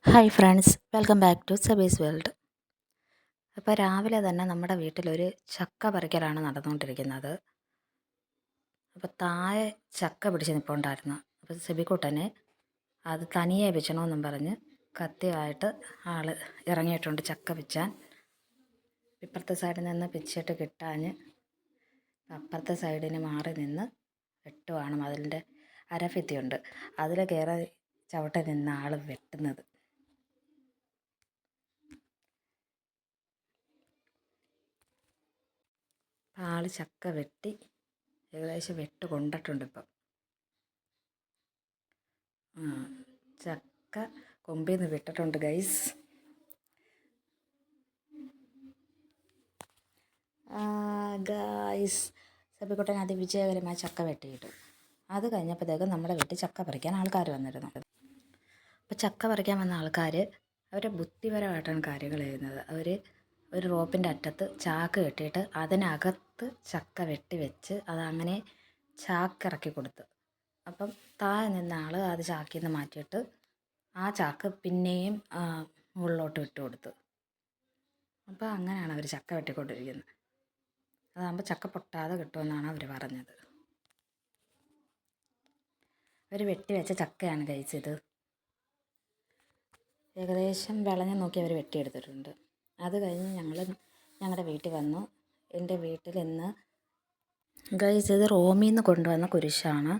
Hi friends, welcome back to Sabi's world. അപ്പോൾ രാവിലെ തന്നെ നമ്മുടെ വീട്ടിലൊരു ചക്ക പറിക്കലാണ് നടന്നുകൊണ്ടിരിക്കുന്നത്. അപ്പോൾ താഴെ ചക്ക പിടിച്ച് നിൽപ്പുണ്ടായിരുന്നു. അപ്പോൾ സെബിക്കുട്ടനെ അത് തനിയെ വെച്ചണമെന്നും പറഞ്ഞ് കത്തിയായിട്ട് ആൾ ഇറങ്ങിയിട്ടുണ്ട് ചക്ക പിച്ചാൻ. ഇപ്പുറത്തെ സൈഡിൽ നിന്ന് പിച്ചിട്ട് കിട്ടാഞ്ഞ് അപ്പുറത്തെ സൈഡിന് മാറി നിന്ന് വെട്ടുവാണ്. അതിൻ്റെ അരഭിത്തിയുണ്ട്, അതിൽ കയറി ചവിട്ടി നിന്ന് ആൾ വെട്ടുന്നത്. ആൾ ചക്ക വെട്ടി ഏകദേശം വെട്ട് കൊണ്ടിട്ടുണ്ട്. ഇപ്പം ചക്ക കൊമ്പിൽ നിന്ന് വിട്ടിട്ടുണ്ട് ഗൈസ്. സബിക്കുട്ടൻ അതിവിജയകരമായി ചക്ക വെട്ടിയിട്ടു. അത് കഴിഞ്ഞപ്പോഴത്തേക്കും നമ്മുടെ വീട്ടിൽ ചക്ക പറിക്കാൻ ആൾക്കാർ വന്നിരുന്നു. അപ്പോൾ ചക്ക പറിക്കാൻ വന്ന ആൾക്കാർ അവരെ ബുദ്ധിപരമായിട്ടാണ് കാര്യങ്ങൾ ചെയ്യുന്നത്. അവർ ഒരു റോപ്പിൻ്റെ അറ്റത്ത് ചാക്ക് കെട്ടിയിട്ട് അതിനകത്ത് ചക്ക വെട്ടി വെച്ച് അതങ്ങനെ ചാക്കിറക്കി കൊടുത്തു. അപ്പം താഴെ നിന്ന ആൾ അത് ചാക്കിൽ നിന്ന് മാറ്റിയിട്ട് ആ ചാക്ക് പിന്നെയും മുകളിലോട്ട് വിട്ട് കൊടുത്തു. അപ്പോൾ അങ്ങനെയാണ് അവർ ചക്ക വെട്ടിക്കൊണ്ടിരിക്കുന്നത്. അതാകുമ്പോൾ ചക്ക പൊട്ടാതെ കിട്ടുമെന്നാണ് അവർ പറഞ്ഞത്. അവർ വെട്ടി വെച്ച ചക്കയാണ് കഴിച്ചത്. ഏകദേശം വിളഞ്ഞ് നോക്കി അവർ വെട്ടിയെടുത്തിട്ടുണ്ട്. അത് കഴിഞ്ഞ് ഞങ്ങളുടെ വീട്ടിൽ വന്നു. എൻ്റെ വീട്ടിൽ ഇന്ന് ഗൈസ് ഇത് റോമിൽ നിന്ന് കൊണ്ടുവന്ന കുരിശാണ്.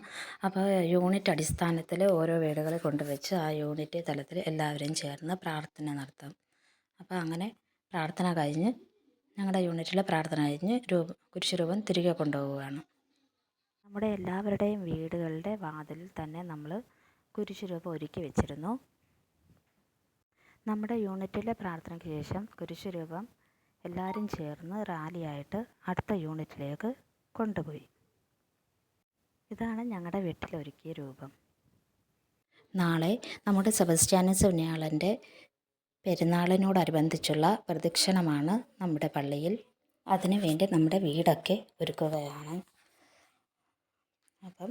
അപ്പോൾ യൂണിറ്റ് അടിസ്ഥാനത്തിൽ ഓരോ വീടുകളിൽ കൊണ്ടുവച്ച് ആ യൂണിറ്റ് തലത്തിൽ എല്ലാവരും ചേർന്ന് പ്രാർത്ഥന നടത്താം. അപ്പോൾ അങ്ങനെ പ്രാർത്ഥന കഴിഞ്ഞ് ഞങ്ങളുടെ യൂണിറ്റിലെ പ്രാർത്ഥന കഴിഞ്ഞ് കുരിശ് രൂപം തിരികെ കൊണ്ടുപോവുകയാണ്. നമ്മുടെ എല്ലാവരുടെയും വീടുകളുടെ വാതിലിൽ തന്നെ നമ്മൾ കുരിശ് രൂപം ഒരുക്കി വെച്ചിരുന്നു. നമ്മുടെ യൂണിറ്റിലെ പ്രാർത്ഥനയ്ക്ക് ശേഷം കുരിശ് രൂപം എല്ലാവരും ചേർന്ന് റാലിയായിട്ട് അടുത്ത യൂണിറ്റിലേക്ക് കൊണ്ടുപോയി. ഇതാണ് ഞങ്ങളുടെ വീട്ടിലൊരുക്കിയ രൂപം. നാളെ നമ്മുടെ സെബാസ്റ്റ്യാനോസ് പുണ്യാളൻ്റെ പെരുന്നാളിനോടനുബന്ധിച്ചുള്ള പ്രദക്ഷിണമാണ് നമ്മുടെ പള്ളിയിൽ. അതിനുവേണ്ടി നമ്മുടെ വീടൊക്കെ ഒരുക്കുകയാണ്. അപ്പം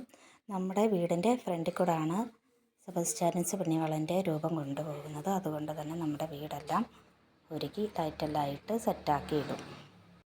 നമ്മുടെ വീടിൻ്റെ ഫ്രണ്ടിൽ കൂടാണ് സെബാസ്റ്റ്യാനോസ് പുണ്യാളൻ്റെ രൂപം കൊണ്ടുപോകുന്നത്. അതുകൊണ്ട് തന്നെ നമ്മുടെ വീടെല്ലാം ഒരുക്കി ലൈറ്റെല്ലാം ഇട്ട് സെറ്റാക്കി ഇടും.